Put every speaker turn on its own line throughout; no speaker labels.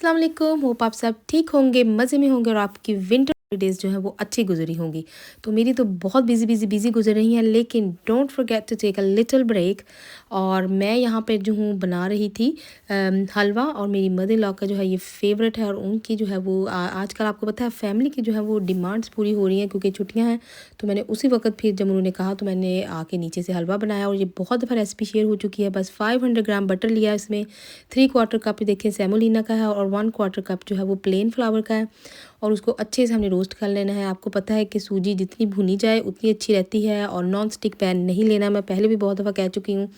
अस्सलाम वालेकुम। होप आप सब ठीक होंगे, मज़े में होंगे और आपकी विंटर हॉलीडेज़ जो है वो अच्छी गुजरी होंगी। तो मेरी तो बहुत बिज़ी गुजर रही हैं, लेकिन don't forget to take a little break. और मैं यहाँ पे जो हूँ बना रही थी हलवा, और मेरी मदर इन लॉ का जो है ये फ़ेवरेट है। और उनकी जो है वो आजकल आपको पता है फैमिली की जो है वो डिमांड्स पूरी हो रही हैं क्योंकि छुट्टियाँ हैं। तो मैंने उसी वक्त फिर जब उन्होंने कहा तो मैंने आके नीचे से हलवा बनाया, और ये बहुत दफ़ा रेसिपी शेयर हो चुकी है। बस 500 ग्राम बटर लिया, इसमें 3/4 कप देखें सेमोलिना का है और 1/4 कप जो है वो प्लेन फ्लावर का है। और उसको अच्छे से हमने रोस्ट कर लेना है। आपको पता है कि सूजी जितनी भुनी जाए उतनी अच्छी रहती है, और नॉन स्टिक पैन नहीं लेना, मैं पहले भी बहुत दफ़ा कह चुकी हूँ।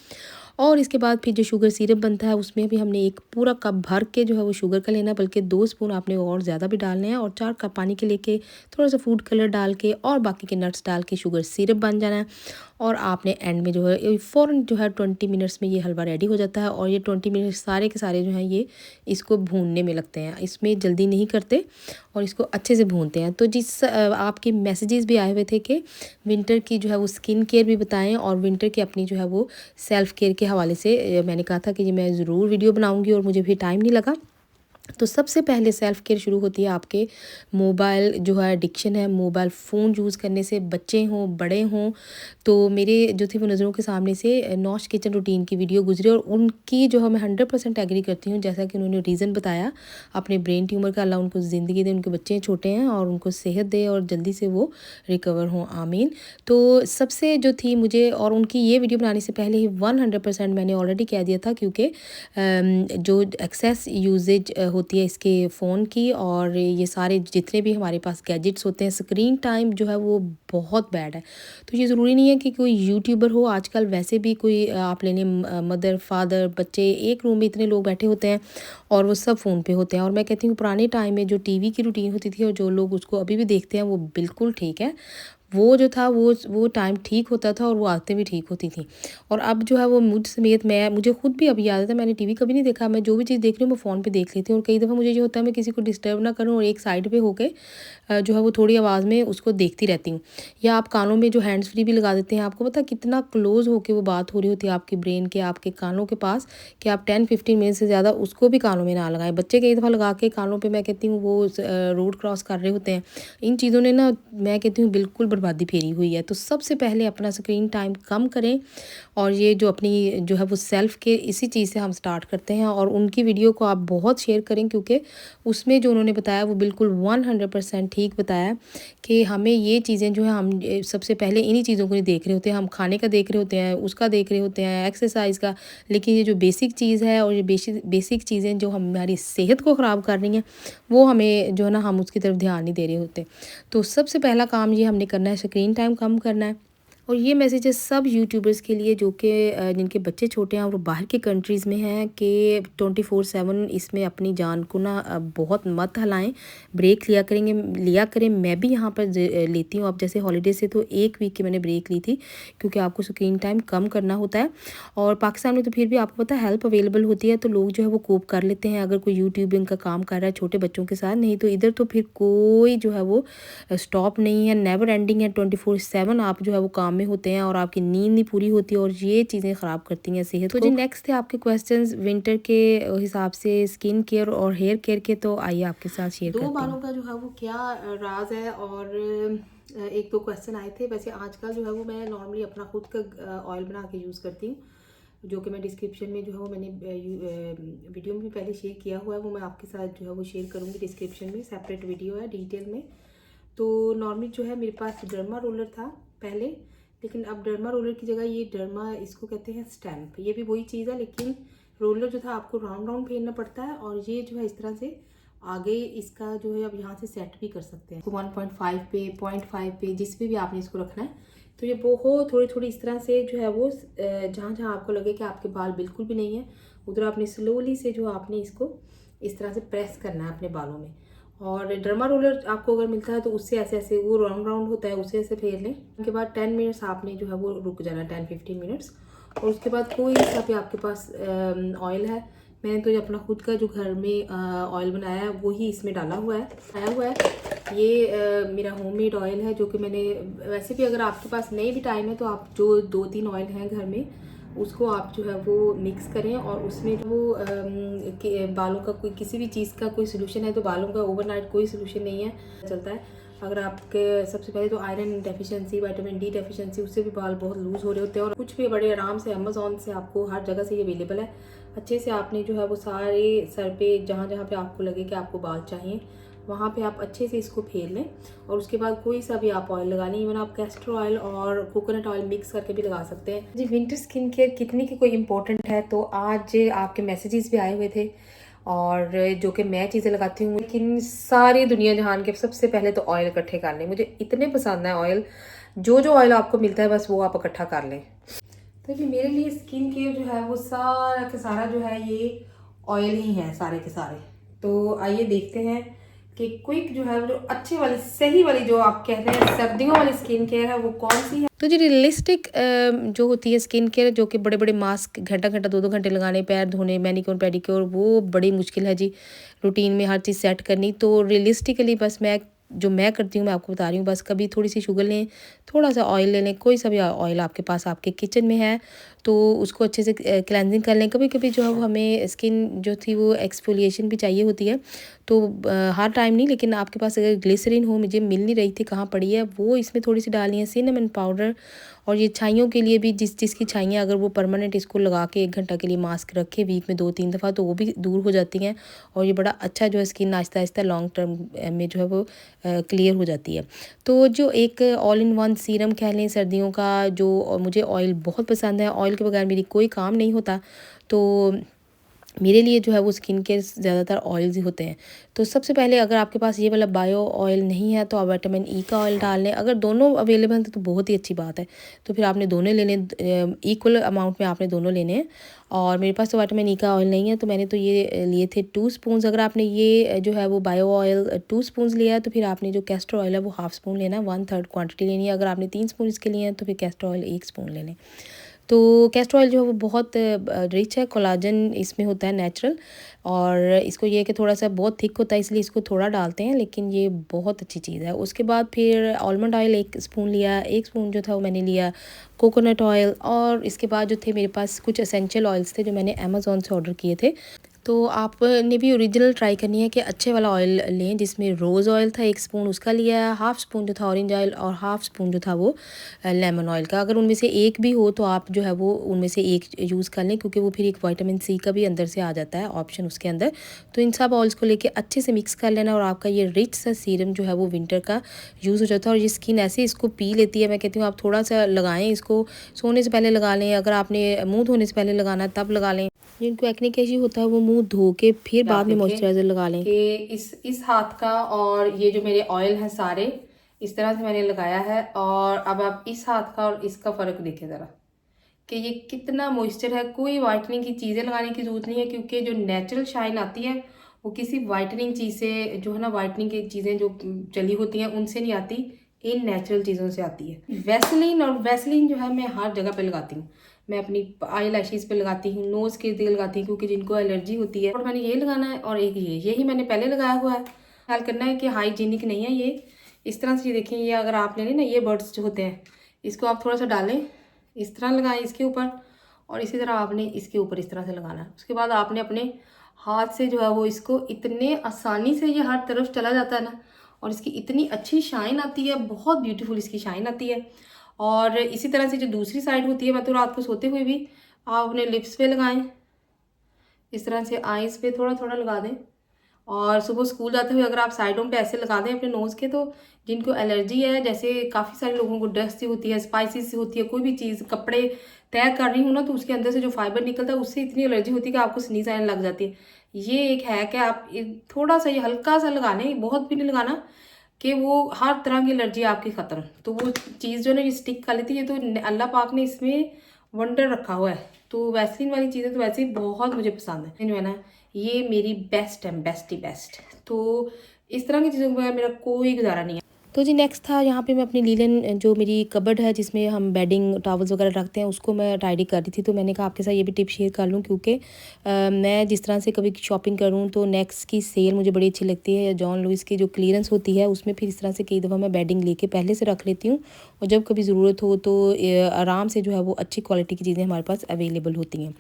और इसके बाद फिर जो शुगर सिरप बनता है उसमें भी हमने एक पूरा कप भर के जो है वो शुगर का लेना है, बल्कि 2 स्पून आपने और ज़्यादा भी डालने हैं। और 4 कप पानी के लेके थोड़ा सा फूड कलर डाल के और बाकी के नट्स डाल के शुगर सिरप बन जाना है। और आपने एंड में जो है फ़ौरन जो है 20 मिनट्स में ये हलवा रेडी हो जाता है। और ये 20 मिनट सारे के सारे जो हैं ये इसको भूनने में लगते हैं, इसमें जल्दी नहीं करते और इसको अच्छे से भूनते हैं। तो आपके मैसेजेस भी आए हुए थे कि विंटर की जो है वो स्किन केयर भी बताएं, और विंटर की अपनी जो है वो सेल्फ़ केयर के हवाले से मैंने कहा था कि ये मैं ज़रूर वीडियो बनाऊंगी, और मुझे भी टाइम नहीं लगा। तो सबसे पहले सेल्फ़ केयर शुरू होती है आपके मोबाइल जो है एडिक्शन है, मोबाइल फ़ोन यूज़ करने से, बच्चे हों बड़े हों। तो मेरे जो थे वो नज़रों के सामने से नौश किचन रूटीन की वीडियो गुजरी, और उनकी जो है मैं 100% एग्री करती हूँ। जैसा कि उन्होंने रीज़न बताया अपने ब्रेन ट्यूमर का, अल्लाह उनको ज़िंदगी दे, उनके बच्चे छोटे हैं और उनको सेहत दे और जल्दी से वो रिकवर हों, आमीन। तो सबसे जो थी मुझे, और उनकी ये वीडियो बनाने से पहले ही 100% मैंने ऑलरेडी कह दिया था, क्योंकि जो एक्सेस यूजेज होती है इसके फ़ोन की, और ये सारे जितने भी हमारे पास गैजेट्स होते हैं, स्क्रीन टाइम जो है वो बहुत बैड है। तो ये ज़रूरी नहीं है कि कोई यूट्यूबर हो, आजकल वैसे भी कोई आप ले लें मदर फादर बच्चे, एक रूम में इतने लोग बैठे होते हैं और वो सब फ़ोन पे होते हैं। और मैं कहती हूँ पुराने टाइम में जो टीवी की रूटीन होती थी और जो लोग उसको अभी भी देखते हैं वो बिल्कुल ठीक है। वो जो था वो टाइम ठीक होता था और वो आदतें भी ठीक होती थी। और अब जो है वो मुझ समेत मुझे खुद भी अभी याद है, मैंने टीवी कभी नहीं देखा, मैं जो भी चीज़ देख रही हूँ मैं फ़ोन पे देख लेती हूँ। और कई दफ़ा मुझे ये होता है मैं किसी को डिस्टर्ब ना करूँ और एक साइड पे होके जो है वो थोड़ी आवाज़ में उसको देखती रहती हूँ। या आप कानों में जो हैंड्स फ्री भी लगा देते हैं, आपको पता है कितना क्लोज़ होके वो बात हो रही होती है आपके ब्रेन के, आपके कानों के पास, कि आप 10-15 मिनट से ज़्यादा उसको भी कानों में ना लगाएं। बच्चे कई दफ़ा लगा के कानों पे, मैं कहती हूँ वो रोड क्रॉस कर रहे होते हैं। इन चीज़ों ने ना, मैं कहती हूँ बिल्कुल बर्बादी फेरी हुई है। तो सबसे पहले अपना स्क्रीन टाइम कम करें, और ये जो अपनी जो है वो सेल्फ़ केयर इसी चीज़ से हम स्टार्ट करते हैं। और उनकी वीडियो को आप बहुत शेयर करें, क्योंकि उसमें जो उन्होंने बताया वो बिल्कुल 100% ठीक बताया कि हमें ये चीज़ें जो है हम सबसे पहले इन्हीं चीज़ों को नहीं देख रहे होते हैं। हम खाने का देख रहे होते हैं, उसका देख रहे होते हैं, एक्सरसाइज का, लेकिन ये जो बेसिक चीज़ है और ये बेसिक चीज़ें जो हमारी सेहत को ख़राब कर रही हैं, वो हमें जो है ना, हम उसकी तरफ ध्यान नहीं दे रहे होते। तो सबसे पहला काम ये हमने करना है, स्क्रीन टाइम कम करना है। और ये मैसेज है सब यूट्यूबर्स के लिए जो कि जिनके बच्चे छोटे हैं और वो बाहर के कंट्रीज़ में हैं, कि 24/7 इसमें अपनी जान को ना बहुत मत हिलाएं, ब्रेक लिया करें। मैं भी यहाँ पर लेती हूँ। अब जैसे हॉलीडे से तो 1 वीक की मैंने ब्रेक ली थी, क्योंकि आपको स्क्रीन टाइम कम करना होता है। और पाकिस्तान में तो फिर भी आपको पता है हेल्प अवेलेबल होती है, तो लोग जो है वो कोप कर लेते हैं अगर कोई यूट्यूबिंग का काम कर रहा है छोटे बच्चों के साथ। नहीं तो इधर तो फिर कोई जो है वो स्टॉप नहीं है, नेवर एंडिंग है, 24/7 आप जो है वो काम में होते हैं और आपकी नींद नहीं पूरी होती, और ये चीज़ें ख़राब करती हैं सेहत को। तो जी नेक्स्ट है आपके क्वेश्चंस विंटर के हिसाब से स्किन केयर और हेयर केयर के, तो आइए आपके साथ शेयर करती हूँ। 2 बालों का जो है वो क्या राज है, और 1-2 क्वेश्चन आए थे। वैसे आजकल जो है वो मैं नॉर्मली अपना खुद का ऑयल बना के यूज़ करती हूँ, जो कि मैं डिस्क्रिप्शन में जो है वो मैंने वीडियो में भी पहले शेयर किया हुआ है, वो मैं आपके साथ जो है वो शेयर करूँगी डिस्क्रिप्शन में, सेपरेट वीडियो है डिटेल में। तो नॉर्मली जो है मेरे पास डर्मा रोलर था पहले, लेकिन अब डर्मा रोलर की जगह ये डर्मा, इसको कहते हैं स्टैम्प, ये भी वही चीज़ है, लेकिन रोलर जो था आपको राउंड राउंड फेरना पड़ता है, और ये जो है इस तरह से आगे इसका जो है अब यहाँ से सेट भी कर सकते हैं। 1.5 पे, 0.5 पे, जिस पे भी आपने इसको रखना है। तो ये बहुत थोड़ी थोड़ी इस तरह से जो है वो जहाँ जहाँ आपको लगे कि आपके बाल बिल्कुल भी नहीं है, उधर आपने स्लोली से जो आपने इसको इस तरह से प्रेस करना है अपने बालों में। और डर्मा रोलर आपको अगर मिलता है तो उससे ऐसे ऐसे वो राउंड राउंड होता है, उसे ऐसे फेर लें। उसके बाद 10 मिनट्स आपने जो है वो रुक जाना, 10-15 मिनट्स। और उसके बाद कोई सा भी आपके पास ऑयल है, मैंने तो ये अपना खुद का जो घर में ऑयल बनाया है वही इसमें डाला हुआ है, आया हुआ है। ये मेरा होममेड ऑयल है, जो कि मैंने, वैसे भी अगर आपके पास नहीं भी टाइम है तो आप जो 2-3 ऑयल हैं घर में उसको आप जो है वो मिक्स करें और उसमें जो बालों का कोई किसी भी चीज़ का कोई सोल्यूशन है तो बालों का ओवरनाइट कोई सोल्यूशन नहीं है चलता है। अगर आपके सबसे पहले तो iron deficiency, vitamin D deficiency, उससे भी बाल बहुत लूज़ हो रहे होते हैं और कुछ भी बड़े आराम से अमेज़ॉन से आपको हर जगह से ये अवेलेबल है। अच्छे से आपने जो है वो सारे सर पे जहाँ जहाँ पे आपको लगे कि आपको बाल चाहिए वहाँ पे आप अच्छे से इसको फेर लें और उसके बाद कोई सा भी आप ऑयल लगा लें। इवन आप कैस्टर ऑयल और कोकोनट ऑयल मिक्स करके भी लगा सकते हैं। जी विंटर स्किन केयर कितनी की कोई इम्पोर्टेंट है, तो आज आपके मैसेजेस भी आए हुए थे और जो कि मैं चीज़ें लगाती हूँ, लेकिन सारी दुनिया जहान के सबसे पहले तो ऑयल इकट्ठे कर लें। मुझे इतने पसंद है ऑयल, जो ऑयल आपको मिलता है बस वो आप इकट्ठा कर लें। तो कि मेरे लिए स्किन केयर जो है वो सारा का सारा जो है ये ऑयल ही है सारे के सारे। तो आइए देखते हैं कि क्विक जो है जो अच्छी वाली सही वाली जो आप कहते हैं सर्दियों वाली स्किन केयर है वो कौन सी है। तो जो रियलिस्टिक जो होती है स्किन केयर, जो कि बड़े बड़े मास्क घंटा घंटा 2-2 घंटे लगाने, पैर धोने, मैनिक्योर पेडिक्योर, वो बड़ी मुश्किल है जी रूटीन में हर चीज़ सेट करनी। तो रियलिस्टिकली बस मैं करती हूँ, मैं आपको बता रही हूँ। बस कभी थोड़ी सी शुगर लें, थोड़ा सा ऑयल ले लें, कोई सा भी ऑयल आपके पास आपके किचन में है तो उसको अच्छे से क्लेंजिंग कर लें। कभी कभी जो है वो हमें स्किन जो थी वो एक्सफोलिएशन भी चाहिए होती है, तो हर टाइम नहीं, लेकिन आपके पास अगर ग्लिसरीन हो, मुझे मिल नहीं रही थी कहाँ पड़ी है, वो इसमें थोड़ी सी डालनी है, सिनेमन पाउडर। और ये छाइयों के लिए भी जिसकी छाइयाँ अगर वो परमानेंट इसको लगा के 1 घंटा के लिए मास्क रखे वीक में 2-3 दफ़ा तो वो भी दूर हो जाती हैं और ये बड़ा अच्छा जो है skin Aahista Aahista long term में जो है वो क्लियर हो जाती है। तो जो एक ऑल इन वन सीरम कह लें सर्दियों का, जो मुझे ऑयल बहुत पसंद है, ऑयल के बगैर मेरी कोई काम नहीं होता, तो मेरे लिए जो है वो स्किन केयर ज़्यादातर ऑयल्स ही होते हैं। तो सबसे पहले अगर आपके पास ये वाला बायो ऑयल नहीं है तो आप विटामिन ई का ऑयल डाल लें। अगर दोनों अवेलेबल हैं तो बहुत ही अच्छी बात है, तो फिर आपने दोनों लेने, इक्वल अमाउंट में आपने दोनों लेने हैं। और मेरे पास तो विटामिन ई का ऑयल नहीं है तो मैंने तो ये लिए थे 2 स्पून। अगर आपने ये जो है वो बायो ऑयल 2 स्पून लिया है तो फिर आपने जो कैस्टर ऑयल है वो हाफ स्पून लेना है, 1/3 क्वान्टिटी लेनी है। अगर आपने 3 स्पून इसके लिए हैं तो फिर कैस्टर ऑयल 1 स्पून ले लें। तो कैस्टर ऑयल जो है वो बहुत रिच है, कोलाजन इसमें होता है नेचुरल, और इसको ये है कि थोड़ा सा बहुत थिक होता है इसलिए इसको थोड़ा डालते हैं, लेकिन ये बहुत अच्छी चीज़ है। उसके बाद फिर आलमंड ऑयल 1 स्पून लिया, 1 स्पून जो था वो मैंने लिया कोकोनट ऑयल, और इसके बाद जो थे मेरे पास कुछ एसेंशियल ऑयल्स थे जो मैंने अमेज़ॉन से ऑर्डर किए थे। तो आपने भी ओरिजिनल ट्राई करनी है कि अच्छे वाला ऑयल लें, जिसमें रोज़ ऑयल था 1 स्पून उसका लिया, हाफ़ स्पून जो था ऑरेंज ऑयल और हाफ़ स्पून जो था वो लेमन ऑयल का। अगर उनमें से एक भी हो तो आप जो है वो उनमें से एक यूज़ कर लें, क्योंकि वो फिर एक विटामिन सी का भी अंदर से आ जाता है ऑप्शन उसके अंदर। तो इन सब ऑयल्स को लेके अच्छे से मिक्स कर लेना और आपका ये रिच सा सीरम जो है वो विंटर का यूज़ हो जाता है। और ये स्किन ऐसे इसको पी लेती है, मैं कहती हूँ आप थोड़ा सा लगाएं, इसको सोने से पहले लगा लें, अगर आपने मुँह धोने से पहले लगाना है तब लगा लें। जिनको एक्ने कैसी होता है वो मुँह धो के फिर बाद में मॉइस्चराइज़र लगा लें। कि इस हाथ का और ये जो मेरे ऑयल हैं सारे इस तरह से मैंने लगाया है, और अब आप इस हाथ का और इसका फ़र्क देखें ज़रा कि ये कितना मॉइस्चर है। कोई वाइटनिंग की चीज़ें लगाने की ज़रूरत नहीं है, क्योंकि जो नेचुरल शाइन आती है वो किसी वाइटनिंग चीज़ से, जो है ना वाइटनिंग की चीज़ें जो चली होती हैं उनसे नहीं आती, इन नेचुरल चीज़ों से आती है। वैसलीन, और वैसलीन जो है मैं हर जगह पे लगाती हूँ। मैं अपनी आई लैशेज़ पे लगाती हूँ, नोज़ के इर्द लगाती हूँ, क्योंकि जिनको एलर्जी होती है। और मैंने ये लगाना है और एक यही मैंने पहले लगाया हुआ है। ख्याल करना है कि हाइजीनिक नहीं है ये। इस तरह से ये देखें, ये अगर आप ले लें ना, ये बर्ड्स जो होते हैं इसको आप थोड़ा सा डालें, इस तरह लगाएं इसके ऊपर, और इसी तरह आपने इसके ऊपर इस तरह से लगाना है। उसके बाद आपने अपने हाथ से जो है वो इसको इतने आसानी से ये हर तरफ चला जाता है ना, और इसकी इतनी अच्छी शाइन आती है, बहुत ब्यूटीफुल इसकी शाइन आती है। और इसी तरह से जो दूसरी साइड होती है, मैं तो रात को सोते हुए भी आप अपने लिप्स पे लगाएं, इस तरह से आईज़ पे थोड़ा थोड़ा लगा दें, और सुबह स्कूल जाते हुए अगर आप साइडों पे ऐसे लगा दें अपने नोज़ के, तो जिनको एलर्जी है, जैसे काफ़ी सारे लोगों को डस्ट से होती है, स्पाइसेस से होती है, कोई भी चीज़ कपड़े तय कर रही हूँ ना तो उसके अंदर से जो फाइबर निकलता है उससे इतनी एलर्जी होती है कि आपको स्नीज आने लग जाती है। ये एक है कि आप थोड़ा सा ये हल्का सा लगा लें, बहुत भी नहीं लगाना कि वो हर तरह की एलर्जी आपकी ख़त्म। तो वो चीज़ जो ना ये स्टिक कर लेती है, तो अल्लाह पाक ने इसमें वंडर रखा हुआ है। तो वैसलीन वाली चीज़ें तो वैसे ही बहुत मुझे पसंद है, जो है ना ये मेरी बेस्ट है, बेस्ट ही बेस्ट। तो इस तरह की चीज़ों के बगैर मेरा कोई गुजारा नहीं है। तो जी नेक्स्ट था यहाँ पे मैं अपनी लीलन जो मेरी कबर्ड है जिसमें हम बेडिंग टॉवल्स वगैरह रखते हैं उसको मैं टाइडी कर रही थी। तो मैंने कहा आपके साथ ये भी टिप शेयर कर लूँ, क्योंकि मैं जिस तरह से कभी शॉपिंग करूँ तो नेक्स्ट की सेल मुझे बड़ी अच्छी लगती है, या जॉन लुइस की जो क्लियरेंस होती है उसमें फिर इस तरह से कई दफ़ा मैं बेडिंग लेके पहले से रख लेती हूँ, और जब कभी ज़रूरत हो तो आराम से जो है वो अच्छी क्वालिटी की चीज़ें हमारे पास अवेलेबल होती हैं।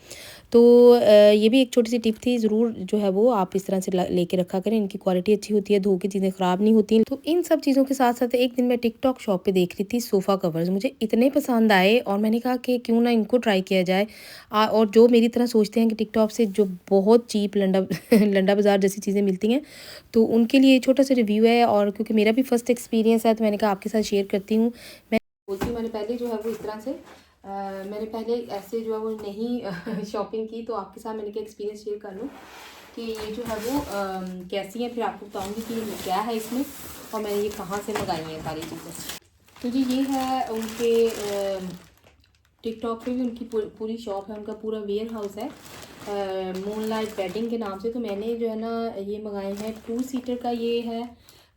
तो ये भी एक छोटी सी टिप थी, ज़रूर जो है वो आप इस तरह से लेके रखा करें, इनकी क्वालिटी अच्छी होती है, धो के चीज़ें ख़राब नहीं होती। तो इन सब चीज़ों के साथ साथ एक दिन मैं टिकटॉक शॉप पे देख रही थी सोफ़ा कवर्स, मुझे इतने पसंद आए और मैंने कहा कि क्यों ना इनको ट्राई किया जाए। और जो मेरी तरह सोचते हैं कि टिकटॉक से जो बहुत चीप लंडा लंडा बाज़ार जैसी चीज़ें मिलती हैं, तो उनके लिए छोटा सा रिव्यू है, और क्योंकि मेरा भी फर्स्ट एक्सपीरियंस है तो मैंने कहा आपके साथ शेयर करती हूँ। मैं बोलती हूँ मैंने पहले जो है वो इस तरह से मैंने पहले ऐसे जो है वो नहीं शॉपिंग की, तो आपके साथ मैंने क्या एक्सपीरियंस शेयर कर लूँ कि ये जो है वो कैसी है, फिर आपको बताऊँगी कि ये क्या है इसमें और मैंने ये कहाँ से मंगाई हैं सारी चीज़ें। तो जी ये है उनके टिकटॉक पे भी उनकी पूरी शॉप है, उनका पूरा वेयर हाउस है मूनलाइट बेडिंग के नाम से। तो मैंने जो है ना ये मंगाए हैं 2 सीटर का ये है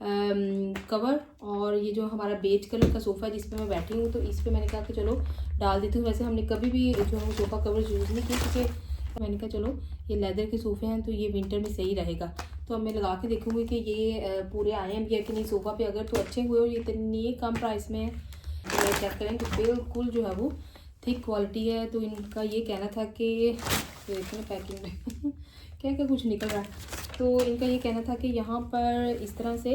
कवर, और ये जो हमारा बेज कलर का सोफ़ा है जिस पे मैं बैठी हूँ, तो इस पे मैंने कहा कि चलो डाल देती हूँ। वैसे हमने कभी भी जो है वो सोफ़ा कवर यूज़ नहीं किया, क्योंकि मैंने कहा चलो ये लेदर के सोफ़े हैं तो ये विंटर में सही रहेगा। तो अब मैं लगा के देखूँगी कि ये पूरे आए हैं भी है कि नहीं सोफ़ा पे। अगर तो अच्छे हुए और ये इतनी कम प्राइस में तो चेक करें कि बिल्कुल जो है वो थिक क्वालिटी है। तो इनका ये कहना था कि देखने पैकिंग में क्या क्या कुछ निकल रहा है। तो इनका ये कहना था कि यहाँ पर इस तरह से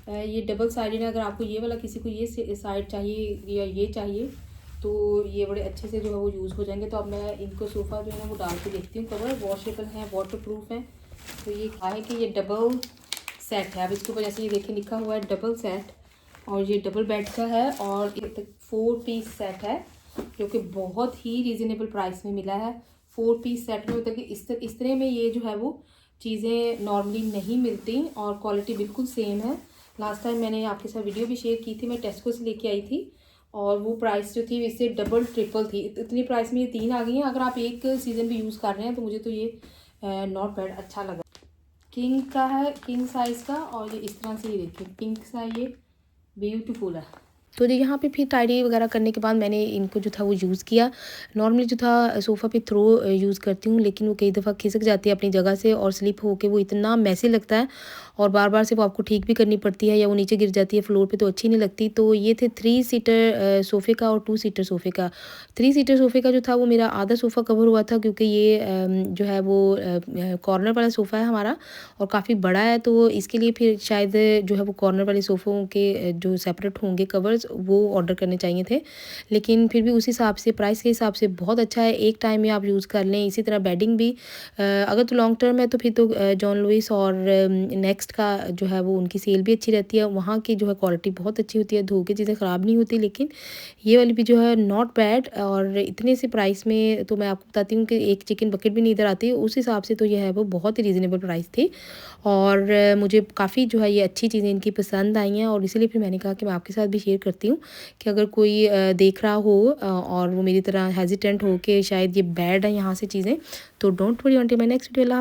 ये डबल साइडेड है, अगर आपको ये वाला किसी को ये साइड चाहिए या ये चाहिए तो ये बड़े अच्छे से जो है वो यूज़ हो जाएंगे। तो अब मैं इनको सोफ़ा जो है ना वो डाल के देखती हूँ। कवर वॉशेबल हैं, वाटर प्रूफ हैं। तो ये कहा है कि ये डबल सेट है। अब इसके ऊपर जैसे ये देखिए लिखा हुआ है डबल सेट, और ये डबल बेड का है, और एक 4 पीस सेट है जो कि बहुत ही रीज़नेबल प्राइस में मिला है। 4 पीस सेट में होता है कि इस तरह में ये जो है वो चीज़ें नॉर्मली नहीं मिलती, और क्वालिटी बिल्कुल सेम है। लास्ट टाइम मैंने आपके साथ वीडियो भी शेयर की थी, मैं टेस्को से लेके आई थी, और वो प्राइस जो थी इससे डबल ट्रिपल थी। इतनी प्राइस में ये 3 आ गई हैं। अगर आप एक सीज़न भी यूज़ कर रहे हैं तो मुझे तो ये नॉट बैड अच्छा लगा। किंग का है, किंग साइज़ का, और ये इस तरह से ये देखिए किंग सा ये ब्यूटीफुल है। तो जी यहाँ पे फिर टाइडी वगैरह करने के बाद मैंने इनको जो था वो यूज़ किया। नॉर्मली जो था सोफ़ा पे थ्रो यूज़ करती हूँ, लेकिन वो कई दफ़ा खिसक जाती है अपनी जगह से और स्लिप होके वो इतना मैसी लगता है, और बार बार से वो आपको ठीक भी करनी पड़ती है, या वो नीचे गिर जाती है फ्लोर पे तो अच्छी नहीं लगती। तो ये थे 3 सीटर सोफ़े का और 2 सीटर सोफ़े का। 3 सीटर सोफ़े का जो था वो मेरा आधा सोफ़ा कवर हुआ था, क्योंकि ये जो है वो कॉर्नर वाला सोफ़ा है हमारा और काफ़ी बड़ा है, तो इसके लिए फिर शायद जो है वो कॉर्नर वाले सोफ़ों के जो सेपरेट होंगे कवर्स वो ऑर्डर करने चाहिए थे। लेकिन फिर भी उस हिसाब से प्राइस के हिसाब से बहुत अच्छा है, एक टाइम में आप यूज़ कर लें। इसी तरह बेडिंग भी अगर तो लॉन्ग टर्म है तो फिर तो जॉन लुइस और नेक्स्ट का जो है वो उनकी सेल भी अच्छी रहती है, वहाँ की जो है क्वालिटी बहुत अच्छी होती है, धो के चीज़ें ख़राब नहीं होती। लेकिन ये वाली भी जो है नॉट बैड, और इतने से प्राइस में तो मैं आपको बताती हूँ कि एक चिकन बकेट भी नहीं इधर आती, उस हिसाब से तो ये है वो बहुत ही रीज़नेबल प्राइस थी। और मुझे काफ़ी जो है ये अच्छी चीज़ें इनकी पसंद आई हैं, और इसीलिए फिर मैंने कहा कि मैं आपके साथ भी शेयर करती हूँ कि अगर कोई देख रहा हो और वो मेरी तरह हेजिटेंट हो कि शायद ये बैड है यहाँ से चीज़ें, तो don't worry. On to my next video.